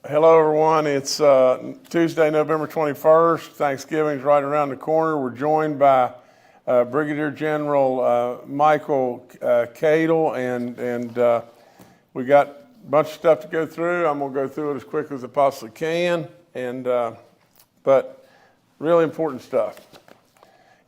Hello, everyone. It's Tuesday, November 21st. Thanksgiving's right around the corner. We're joined by Brigadier General Michael Cadle, and we got a bunch of stuff to go through. I'm going to go through it as quickly as I possibly can, but really important stuff.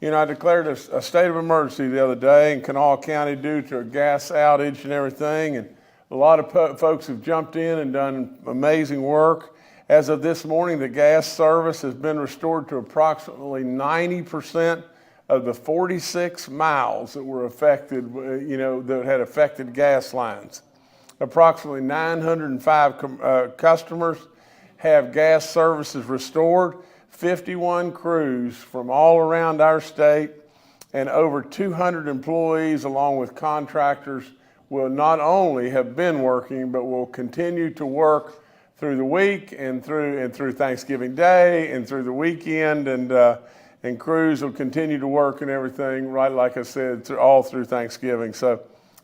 You know, I declared a state of emergency the other day in Kanawha County due to a gas outage and everything, and a lot of folks have jumped in and done amazing work. As of this morning, the gas service has been restored to approximately 90% of the 46 miles that were affected, that had affected gas lines. Approximately 905 customers have gas services restored, 51 crews from all around our state, and over 200 employees along with contractors will not only have been working, but will continue to work through the week and through Thanksgiving Day and through the weekend, and crews will continue to work and everything, right, like I said, all through Thanksgiving. So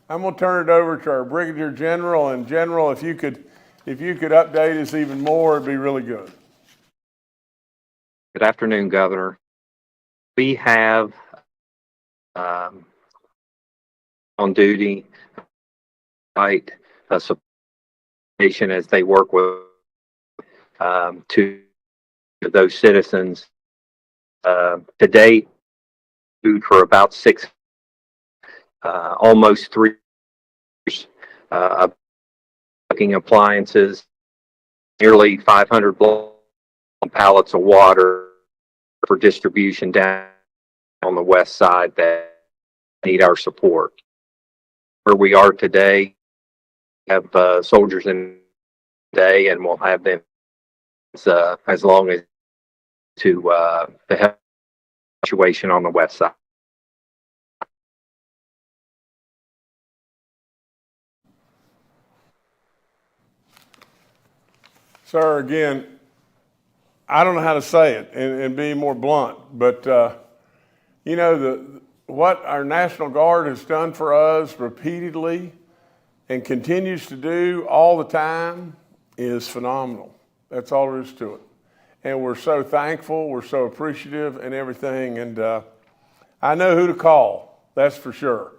I'm going to turn it over to our Brigadier General, and General, if you could update us even more, it'd be really good. Good afternoon, Governor. We have on duty a support as they work with to those citizens. To date, food for about almost 3 years, cooking appliances, nearly 500 pallets of water for distribution down on the west side that need our support. Where we are today, we have soldiers in today, and we'll have them as long as to the health situation on the west side. Sir, again, I don't know how to say it and be more blunt, but what our National Guard has done for us repeatedly and continues to do all the time is phenomenal. That's all there is to it. And we're so thankful, we're so appreciative and everything. And I know who to call, that's for sure.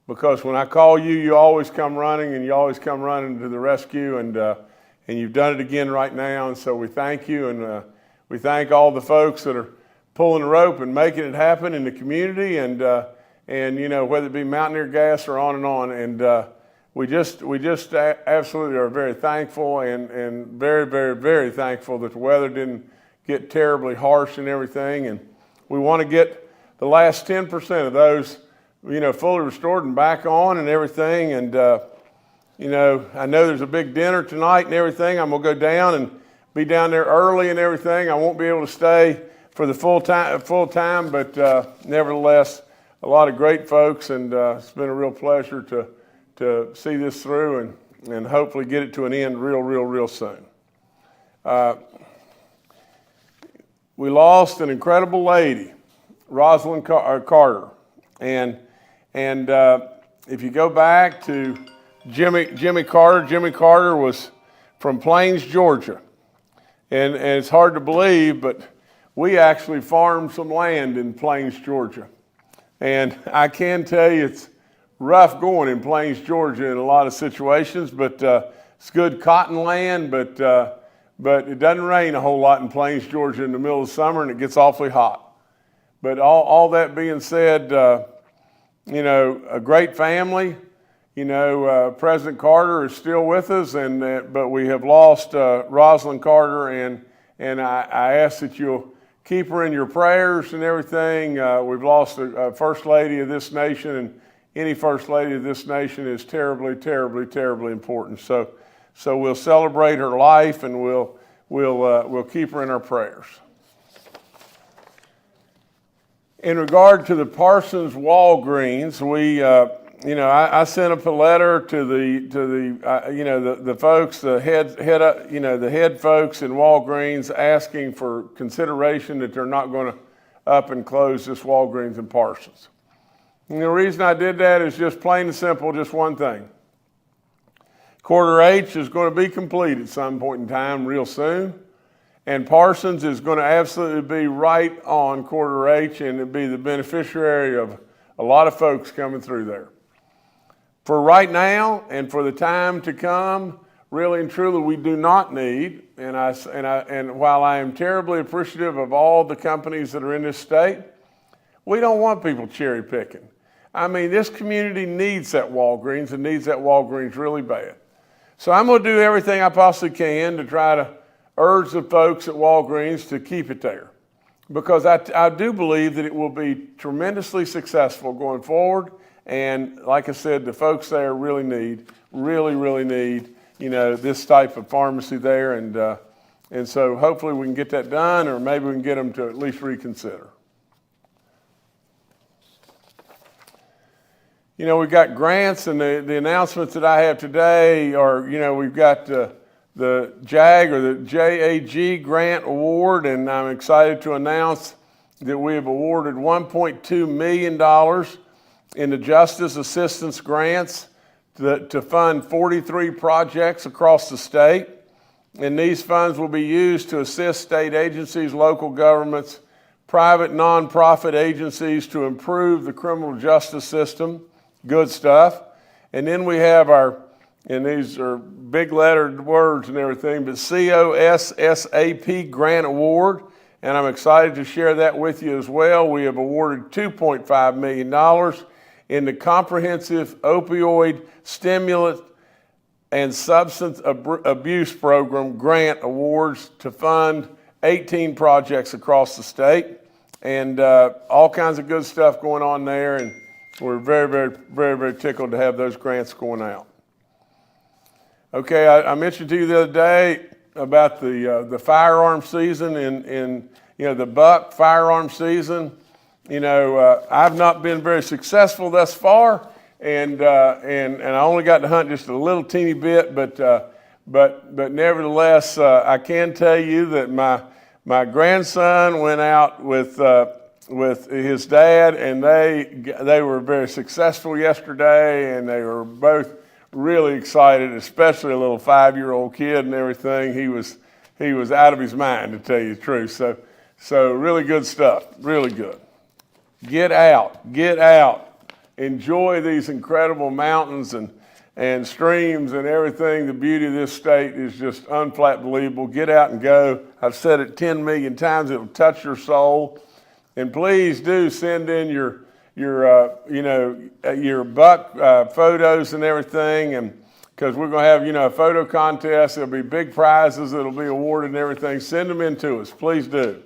Because when I call you, you always come running, and you always come running to the rescue, and you've done it again right now. And so we thank you, and we thank all the folks that are pulling the rope and making it happen in the community, and whether it be Mountaineer Gas or on and on. And we just absolutely are very thankful, and very, very, very thankful that the weather didn't get terribly harsh and everything. And we want to get the last 10% of those, fully restored and back on and everything. And, I know there's a big dinner tonight and everything. I'm going to go down and be down there early and everything. I won't be able to stay for the full time, but nevertheless, a lot of great folks, and it's been a real pleasure to see this through and hopefully get it to an end real soon. We lost an incredible lady, Rosalynn Carter, and if you go back to Jimmy Carter was from Plains, Georgia. And it's hard to believe, but we actually farmed some land in Plains, Georgia. And I can tell you it's rough going in Plains, Georgia in a lot of situations, but it's good cotton land, but it doesn't rain a whole lot in Plains, Georgia in the middle of summer, and it gets awfully hot. But all that being said, a great family. President Carter is still with us, but we have lost Rosalynn Carter, and I ask that you'll keep her in your prayers and everything. We've lost a First Lady of this nation, and any First Lady of this nation is terribly, terribly, terribly important. So we'll celebrate her life, and we'll keep her in our prayers. In regard to the Parsons Walgreens, I sent up a letter to the folks, the head folks in Walgreens, asking for consideration that they're not going to up and close this Walgreens in Parsons. And the reason I did that is just plain and simple, just one thing. Quarter H is going to be complete at some point in time real soon. And Parsons is going to absolutely be right on Quarter H and be the beneficiary of a lot of folks coming through there. For right now and for the time to come, really and truly, we do not need, and while I am terribly appreciative of all the companies that are in this state, we don't want people cherry picking. I mean, this community needs that Walgreens and needs that Walgreens really bad. So I'm going to do everything I possibly can to try to urge the folks at Walgreens to keep it there, because I do believe that it will be tremendously successful going forward. And like I said, the folks there really need, this type of pharmacy there. And so hopefully we can get that done, or maybe we can get them to at least reconsider. We've got grants, and the announcements that I have today are, we've got the JAG, or the JAG Grant Award, and I'm excited to announce that we have awarded $1.2 million in the Justice Assistance Grants to fund 43 projects across the state. And these funds will be used to assist state agencies, local governments, private nonprofit agencies to improve the criminal justice system. Good stuff. And then we have and these are big lettered words and everything, but COSSAP Grant Award, and I'm excited to share that with you as well. We have awarded $2.5 million in the Comprehensive Opioid Stimulant and Substance Abuse Program Grant Awards to fund 18 projects across the state, and all kinds of good stuff going on there, and we're very tickled to have those grants going out. Okay, I mentioned to you the other day about the firearm season in the buck firearm season. I've not been very successful thus far, and I only got to hunt just a little teeny bit, but nevertheless, I can tell you that my grandson went out with his dad, and they were very successful yesterday, and they were both really excited, especially a little 5-year-old kid and everything. He was out of his mind, to tell you the truth. So really good stuff, really good. Get out, enjoy these incredible mountains and streams and everything. The beauty of this state is just unflat believable. Get out and go. I've said it 10 million times. It'll touch your soul. And please do send in your buck photos and everything, and because we're going to have a photo contest. There'll be big prizes that'll be awarded and everything. Send them in to us, please do.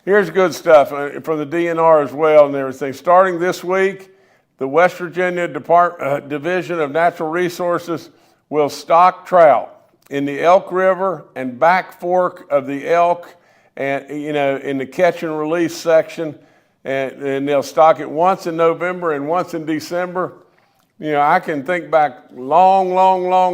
Here's good stuff from the DNR as well and everything. Starting this week, the West Virginia Division of Natural Resources will stock trout in the Elk River and Back Fork of the Elk, and in the catch and release section, and they'll stock it once in November and once in December. I can think back long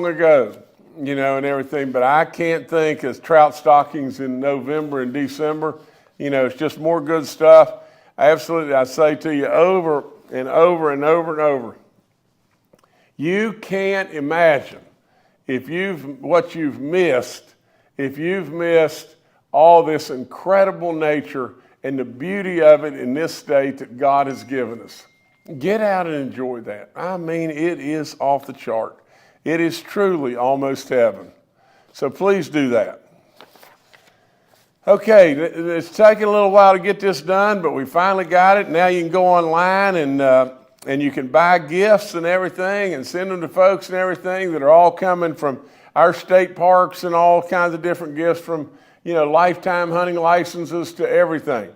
ago, and everything, but I can't think of trout stockings in November and December. It's just more good stuff. I say to you over and over, you can't imagine if you've missed all this incredible nature and the beauty of it in this state that God has given us. Get out and enjoy that. I mean, it is off the chart. It is truly almost heaven. So please do that. Okay, it's taken a little while to get this done, but we finally got it. Now you can go online and you can buy gifts and everything and send them to folks and everything that are all coming from our state parks, and all kinds of different gifts, from lifetime hunting licenses to everything.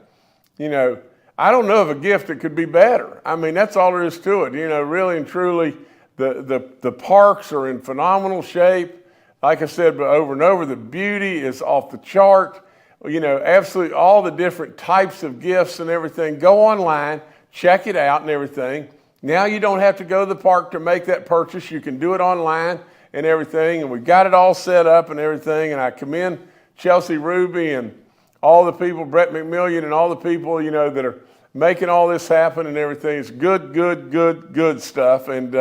I don't know of a gift that could be better. I mean, that's all there is to it. Really and truly, the parks are in phenomenal shape. Like I said, but over and over, the beauty is off the chart. Absolutely all the different types of gifts and everything. Go online, check it out and everything. Now you don't have to go to the park to make that purchase. You can do it online and everything. And we got it all set up and everything. And I commend Chelsea Ruby and all the people, Brett McMillian and all the people, that are making all this happen and everything. It's good stuff. And,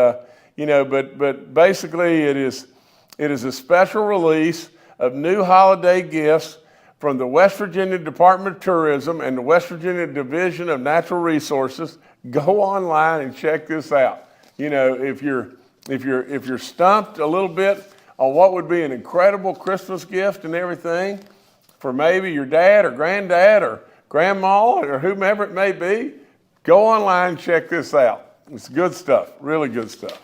but basically it is a special release of new holiday gifts from the West Virginia Department of Tourism and the West Virginia Division of Natural Resources. Go online and check this out. If you're stumped a little bit on what would be an incredible Christmas gift and everything for maybe your dad or granddad or grandma or whomever it may be, go online and check this out. It's good stuff, really good stuff.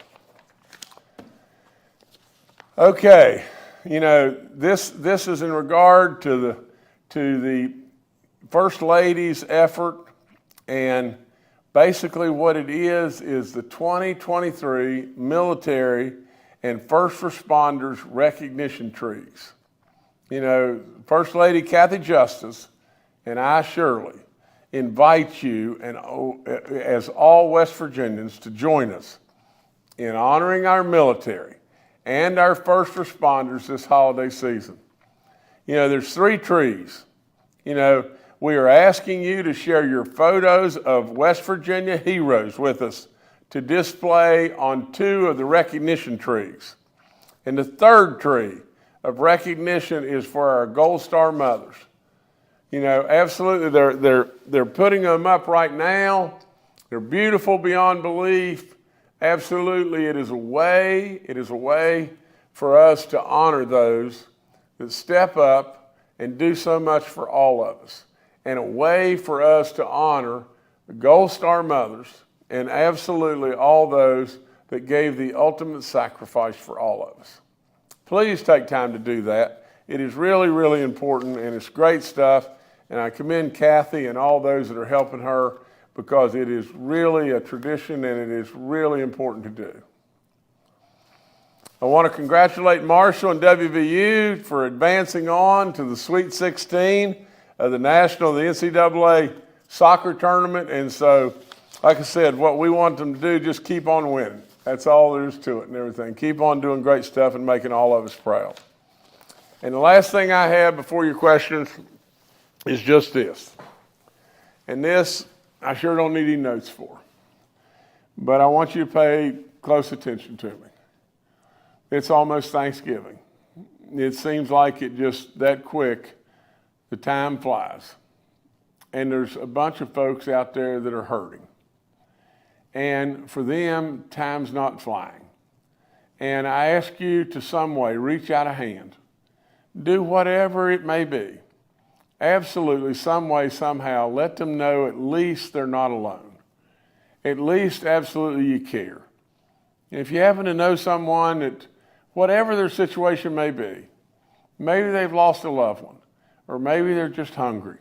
Okay, this is in regard to the First Lady's effort, and basically what it is the 2023 Military and First Responders Recognition Trees. First Lady Kathy Justice and I, Shirley, invite you and as all West Virginians to join us in honoring our military and our first responders this holiday season. There's 3 trees. We are asking you to share your photos of West Virginia heroes with us to display on 2 of the recognition trees. And the 3rd tree of recognition is for our Gold Star mothers. Absolutely, they're putting them up right now. They're beautiful beyond belief. Absolutely, it is a way for us to honor those that step up and do so much for all of us, and a way for us to honor the Gold Star mothers and absolutely all those that gave the ultimate sacrifice for all of us. Please take time to do that. It is really, really important, and it's great stuff, and I commend Kathy and all those that are helping her, because it is really a tradition and it is really important to do. I want to congratulate Marshall and WVU for advancing on to the Sweet 16 of the NCAA soccer tournament. And so, like I said, what we want them to do, just keep on winning. That's all there is to it and everything. Keep on doing great stuff and making all of us proud. And the last thing I have before your questions is just this. And this, I sure don't need any notes for, but I want you to pay close attention to me. It's almost Thanksgiving. It seems like it just that quick, the time flies. And there's a bunch of folks out there that are hurting. And for them, time's not flying. And I ask you to some way, reach out a hand. Do whatever it may be. Absolutely, some way, somehow, let them know at least they're not alone. At least, absolutely, you care. If you happen to know someone that, whatever their situation may be, maybe they've lost a loved one, or maybe they're just hungry.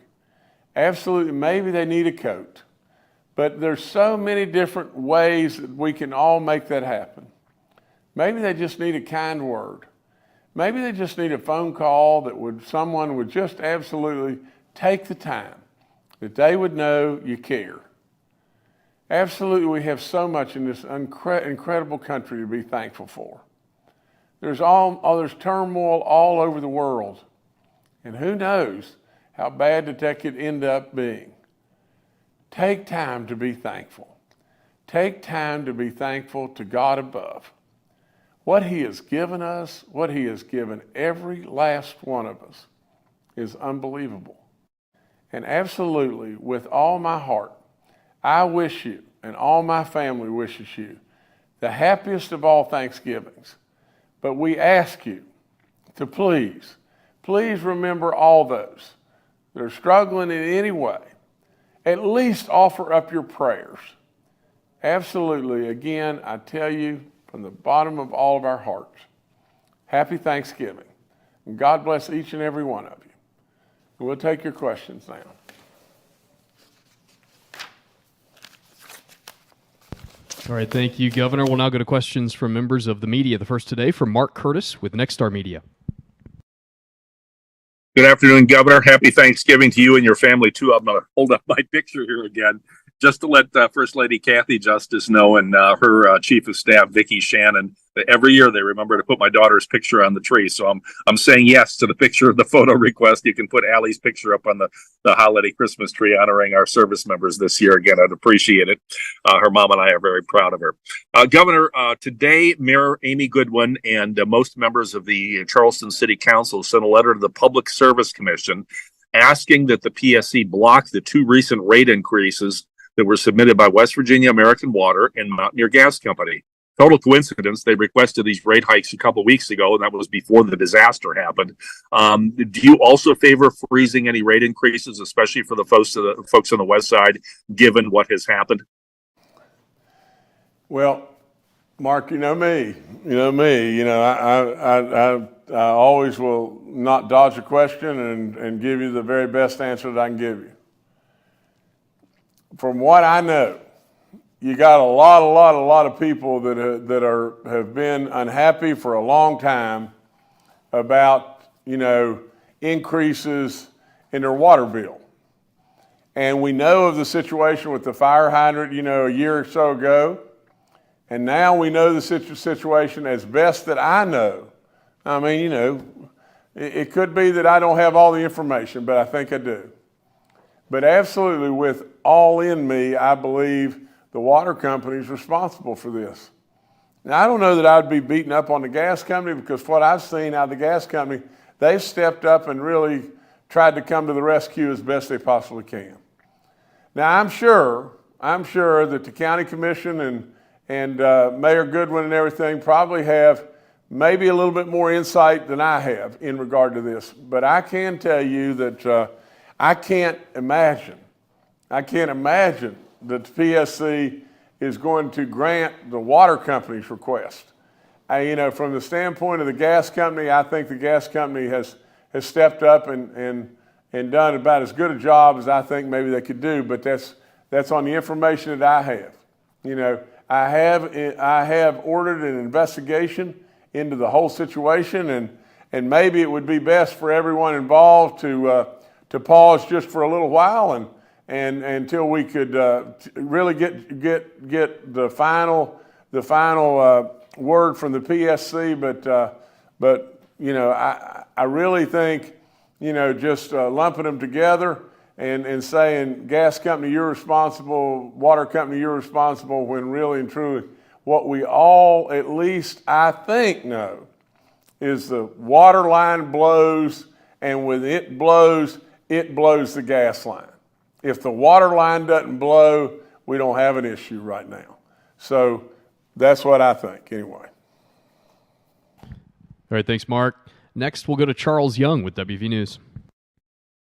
Absolutely, maybe they need a coat. But there's so many different ways that we can all make that happen. Maybe they just need a kind word. Maybe they just need a phone call that someone would just absolutely take the time, that they would know you care. Absolutely, we have so much in this incredible country to be thankful for. There's turmoil all over the world, and who knows how bad that could end up being. Take time to be thankful. Take time to be thankful to God above. What He has given us, what He has given every last one of us, is unbelievable. And absolutely, with all my heart, I wish you, and all my family wishes you, the happiest of all Thanksgivings. But we ask you to please remember all those that are struggling in any way. At least offer up your prayers. Absolutely, again, I tell you, from the bottom of all of our hearts, happy Thanksgiving. And God bless each and every one of you. And we'll take your questions now. All right, thank you, Governor. We'll now go to questions from members of the media. The first today from Mark Curtis with Nexstar Media. Good afternoon, Governor. Happy Thanksgiving to you and your family, too. I'm going to hold up my picture here again. just to let First Lady Kathy Justice know and her Chief of Staff Vicki Shannon that every year they remember to put my daughter's picture on the tree. So I'm saying yes to the picture of the photo request. You can put Allie's picture up on the holiday Christmas tree honoring our service members this year. Again, I'd appreciate it. Her mom and I are very proud of her. Governor, today Mayor Amy Goodwin and most members of the Charleston City Council sent a letter to the Public Service Commission asking that the PSC block the 2 recent rate increases that were submitted by West Virginia American Water and Mountaineer Gas Company. Total coincidence, they requested these rate hikes a couple weeks ago, and that was before the disaster happened. Do you also favor freezing any rate increases, especially for the folks on the west side, given what has happened? Well, Mark, you know me. I always will not dodge a question and give you the very best answer that I can give you. From what I know, you got a lot of people that have been unhappy for a long time about, increases in their water bill. And we know of the situation with the fire hydrant, a year or so ago. And now we know the situation as best that I know. I mean, it could be that I don't have all the information, but I think I do. But absolutely, with all in me, I believe the water company is responsible for this. Now, I don't know that I'd be beating up on the gas company, because what I've seen out of the gas company, they've stepped up and really tried to come to the rescue as best they possibly can. Now, I'm sure that the county commission and Mayor Goodwin and everything probably have maybe a little bit more insight than I have in regard to this. But I can tell you that I can't imagine that the PSC is going to grant the water company's request. From the standpoint of the gas company, I think the gas company has stepped up and done about as good a job as I think maybe they could do. But that's on the information that I have. I have ordered an investigation into the whole situation, and maybe it would be best for everyone involved to pause just for a little while and until we could really get the final word from the PSC. But I really think just lumping them together and saying gas company you're responsible, water company you're responsible, when really and truly what we all, at least I think, know is the water line blows, and when it blows the gas line. If the water line doesn't blow, we don't have an issue right now. So that's what I think anyway. All right, thanks, Mark. Next, we'll go to Charles Young with WV News.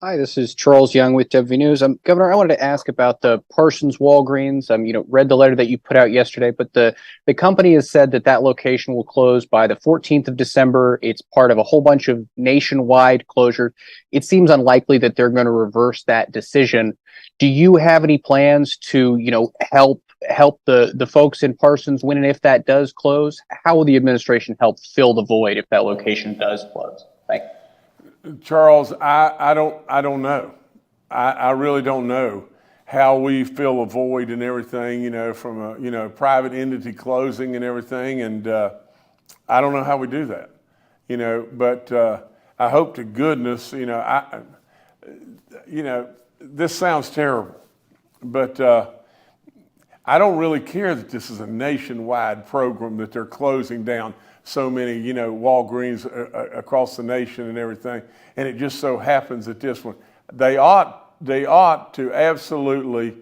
Hi, this is Charles Young with WV News. Governor, I wanted to ask about the Parsons Walgreens. Read the letter that you put out yesterday, but the company has said that location will close by the 14th of December. It's part of a whole bunch of nationwide closure. It seems unlikely that they're going to reverse that decision. Do you have any plans to, help the folks in Parsons when and if that does close? How will the administration help fill the void if that location does close? Thank you. Charles, I don't know. I really don't know how we fill a void and everything, from a private entity closing and everything, and I don't know how we do that, But I hope to goodness, this sounds terrible, but I don't really care that this is a nationwide program that they're closing down so many, Walgreens across the nation and everything. And it just so happens that this one, they ought to absolutely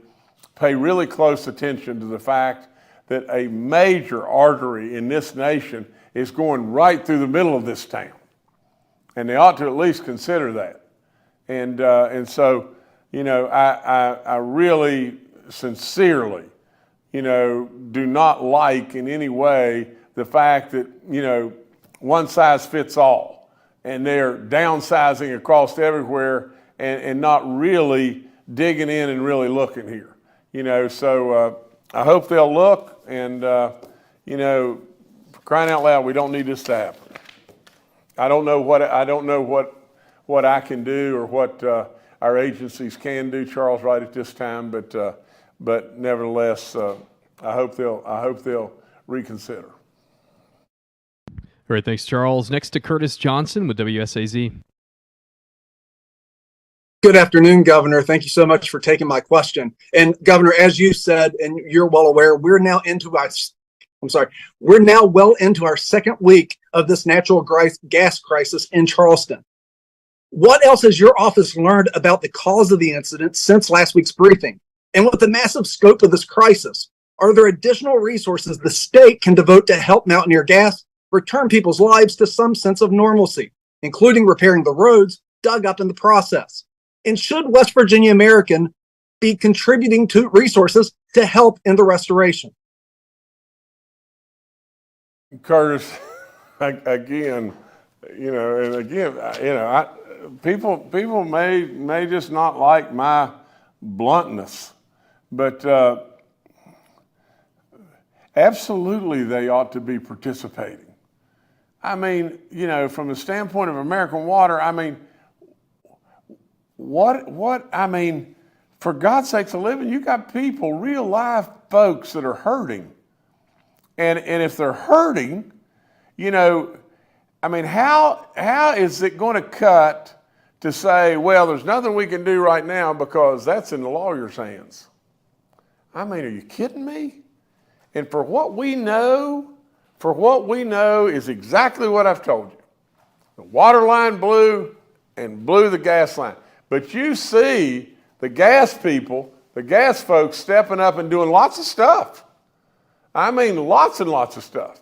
pay really close attention to the fact that a major artery in this nation is going right through the middle of this town. And they ought to at least consider that. And so, I really sincerely, do not like in any way the fact that, one size fits all, and they're downsizing across everywhere and not really digging in and really looking here, So I hope they'll look, and, for crying out loud, we don't need this to happen. I don't know what I can do or what our agencies can do, Charles, right at this time, but but nevertheless, I hope they'll reconsider. All right, thanks, Charles. Next to Curtis Johnson with WSAZ. Good afternoon, Governor. Thank you so much for taking my question. And Governor, as you said, and you're well aware, we're now well into our second week of this natural gas crisis in Charleston. What else has your office learned about the cause of the incident since last week's briefing? And with the massive scope of this crisis, are there additional resources the state can devote to help Mountaineer Gas return people's lives to some sense of normalcy, including repairing the roads dug up in the process? And should West Virginia American be contributing to resources to help in the restoration? Curtis, again, people may just not like my bluntness, but absolutely they ought to be participating. I mean, from the standpoint of American Water, I mean, for God's sakes a living, you got people, real live folks that are hurting. And if they're hurting, how is it going to cut to say, well, there's nothing we can do right now because that's in the lawyer's hands? I mean, are you kidding me? And for what we know is exactly what I've told you. The water line blew and blew the gas line. But you see the gas people, the gas folks stepping up and doing lots of stuff. I mean, lots and lots of stuff,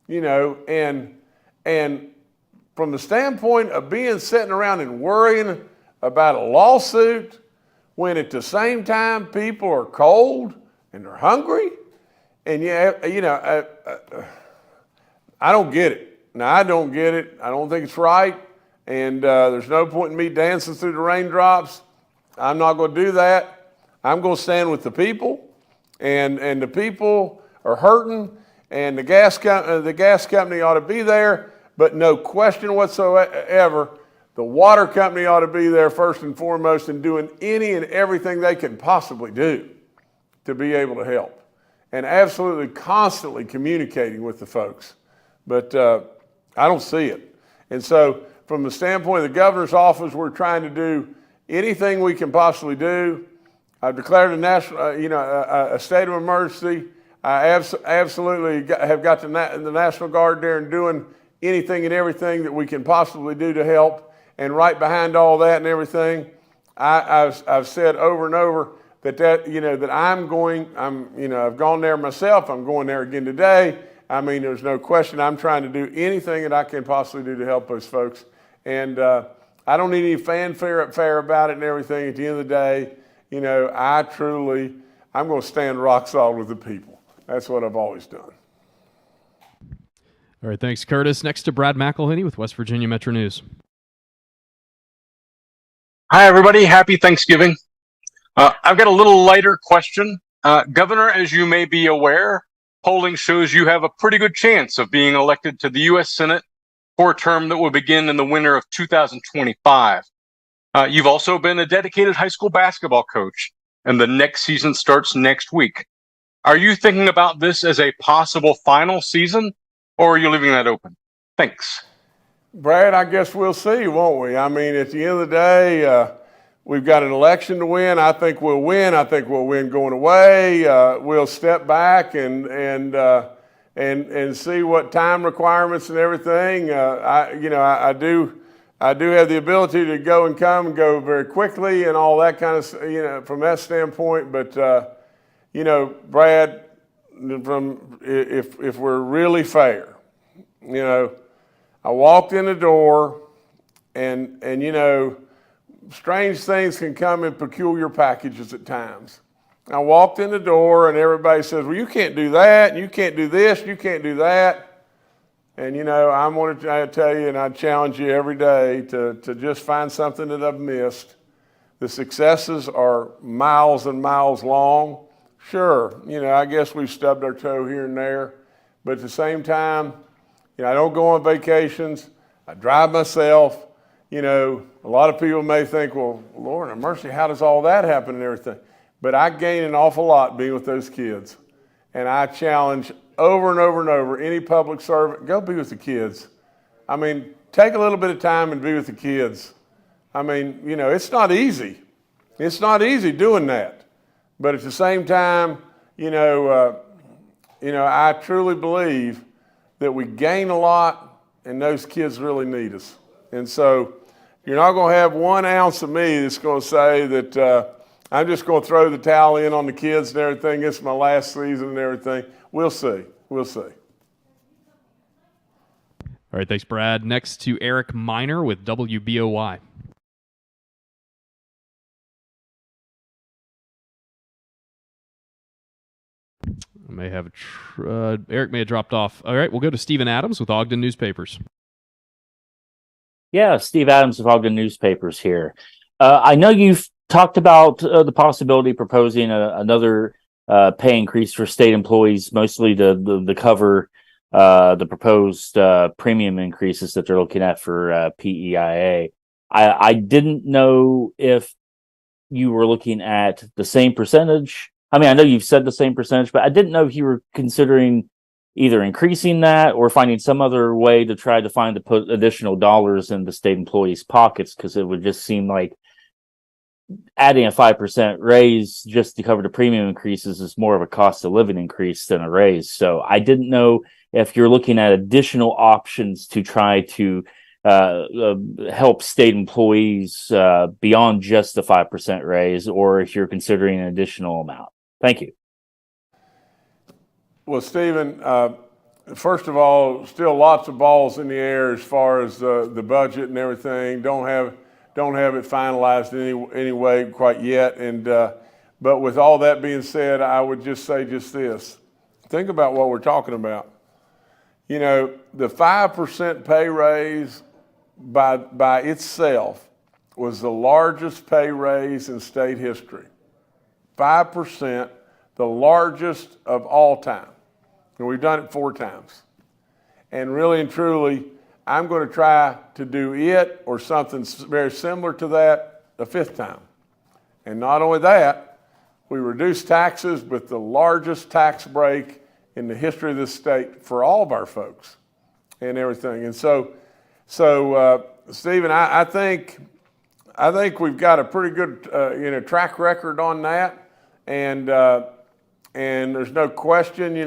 and from the standpoint of being sitting around and worrying about a lawsuit when at the same time people are cold and they're hungry, and I don't get it. Now, I don't get it. I don't think it's right. And there's no point in me dancing through the raindrops. I'm not going to do that. I'm going to stand with the people, and the people are hurting, and the gas company ought to be there, but no question whatsoever, the water company ought to be there first and foremost and doing any and everything they can possibly do to be able to help, and absolutely constantly communicating with the folks. But I don't see it. And so from the standpoint of the governor's office, we're trying to do anything we can possibly do. I've declared a state of emergency. I absolutely have got the National Guard there and doing anything and everything that we can possibly do to help. And right behind all that and everything, I've said over and over that I've gone there myself. I'm going there again today. I mean, there's no question. I'm trying to do anything that I can possibly do to help those folks. And I don't need any fanfare about it and everything. At the end of the day, I'm going to stand rock solid with the people. That's what I've always done. All right, thanks, Curtis. Next to Brad McElhenney with West Virginia Metro News. Hi, everybody. Happy Thanksgiving. I've got a little lighter question. Governor, as you may be aware, polling shows you have a pretty good chance of being elected to the U.S. Senate for a term that will begin in the winter of 2025. You've also been a dedicated high school basketball coach, and the next season starts next week. Are you thinking about this as a possible final season, or are you leaving that open? Thanks. Brad, I guess we'll see, won't we? I mean, at the end of the day, we've got an election to win. I think we'll win. I think we'll win going away. We'll step back and see what time requirements and everything. I do have the ability to go and come and go very quickly and all that kind of, from that standpoint. But Brad, if we're really fair, I walked in the door and strange things can come in peculiar packages at times. I walked in the door and everybody says, well, you can't do that, and you can't do this, you can't do that. And I'm going to tell you, and I challenge you every day to just find something that I've missed. The successes are miles and miles long. Sure, I guess we've stubbed our toe here and there, but at the same time, I don't go on vacations. I drive myself. A lot of people may think, well, Lord have mercy, how does all that happen and everything? but I gain an awful lot being with those kids. And I challenge over and over and over any public servant, go be with the kids. I mean, take a little bit of time and be with the kids. I mean, you know, it's not easy. It's not easy doing that. But at the same time, I truly believe that we gain a lot and those kids really need us. And so you're not going to have 1 ounce of me that's going to say that I'm just going to throw the towel in on the kids and everything. It's my last season and everything. We'll see. We'll see. All right, thanks, Brad. Next to Eric Miner with WBOY. Eric may have dropped off. All right, we'll go to Stephen Adams with Ogden Newspapers. Yeah, Steve Adams of Ogden Newspapers here. I know you've talked about the possibility of proposing another pay increase for state employees, mostly to cover the proposed premium increases that they're looking at for PEIA. I didn't know if you were looking at the same percentage. I mean, I know you've said the same percentage, but I didn't know if you were considering either increasing that or finding some other way to try to put additional dollars in the state employees' pockets, because it would just seem like adding a 5% raise just to cover the premium increases is more of a cost of living increase than a raise. So I didn't know if you're looking at additional options to try to help state employees beyond just the 5% raise, or if you're considering an additional amount. Thank you. Well, Stephen, first of all, still lots of balls in the air as far as the budget and everything. Don't have it finalized any way quite yet. And but with all that being said, I would just say just this: think about what we're talking about. You know, the 5% pay raise by itself was the largest pay raise in state history. 5%, the largest of all time. And we've done it 4 times. And really and truly, I'm going to try to do it or something very similar to that a 5th time. And not only that, we reduced taxes with the largest tax break in the history of this state for all of our folks and everything. And so Stephen, I think we've got a pretty good track record on that. And there's no question,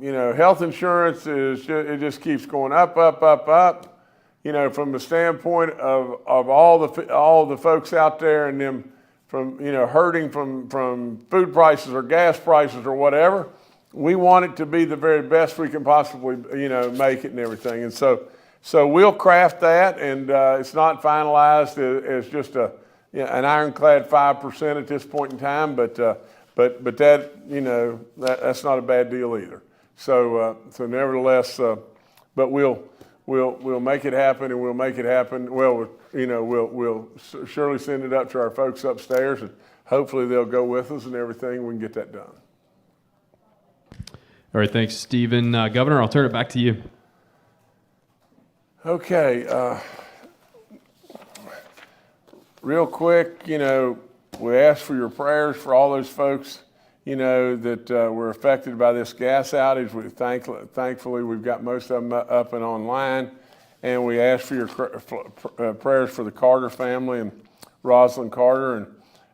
health insurance it just keeps going up. From the standpoint of all the folks out there and them from hurting from food prices or gas prices or whatever. We want it to be the very best we can possibly make it and everything. And so we'll craft that, and it's not finalized as just an ironclad 5% at this point in time, but that that's not a bad deal either. So nevertheless, but we'll make it happen, and we'll make it happen. Well, we'll surely send it up to our folks upstairs, and hopefully they'll go with us and everything. We can get that done. All right, thanks, Stephen. Governor, I'll turn it back to you. Okay. Real quick, we ask for your prayers for all those folks, that were affected by this gas outage. Thankfully, we've got most of them up and online. And we ask for your prayers for the Carter family and Rosalynn Carter and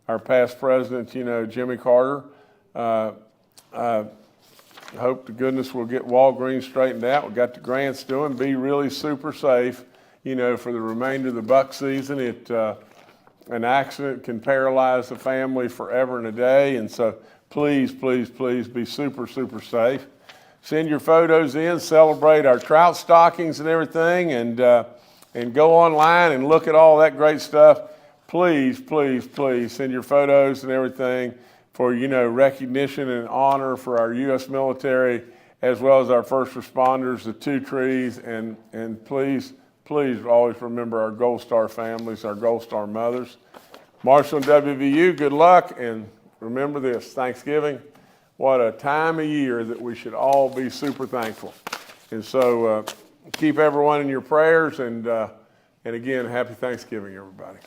our past president, Jimmy Carter. I hope to goodness we'll get Walgreens straightened out. We've got the grants doing. Be really super safe, for the remainder of the buck season. An accident can paralyze the family forever and a day. And so please, please, please be super, super safe. Send your photos in, celebrate our trout stockings and everything, and go online and look at all that great stuff. Please, please, please send your photos and everything for, recognition and honor for our U.S. military, as well as our first responders, the 2 trees, and please, please always remember our Gold Star families, our Gold Star mothers. Marshall and WVU, good luck, and remember this, Thanksgiving, what a time of year that we should all be super thankful. And so keep everyone in your prayers, and again, happy Thanksgiving, everybody.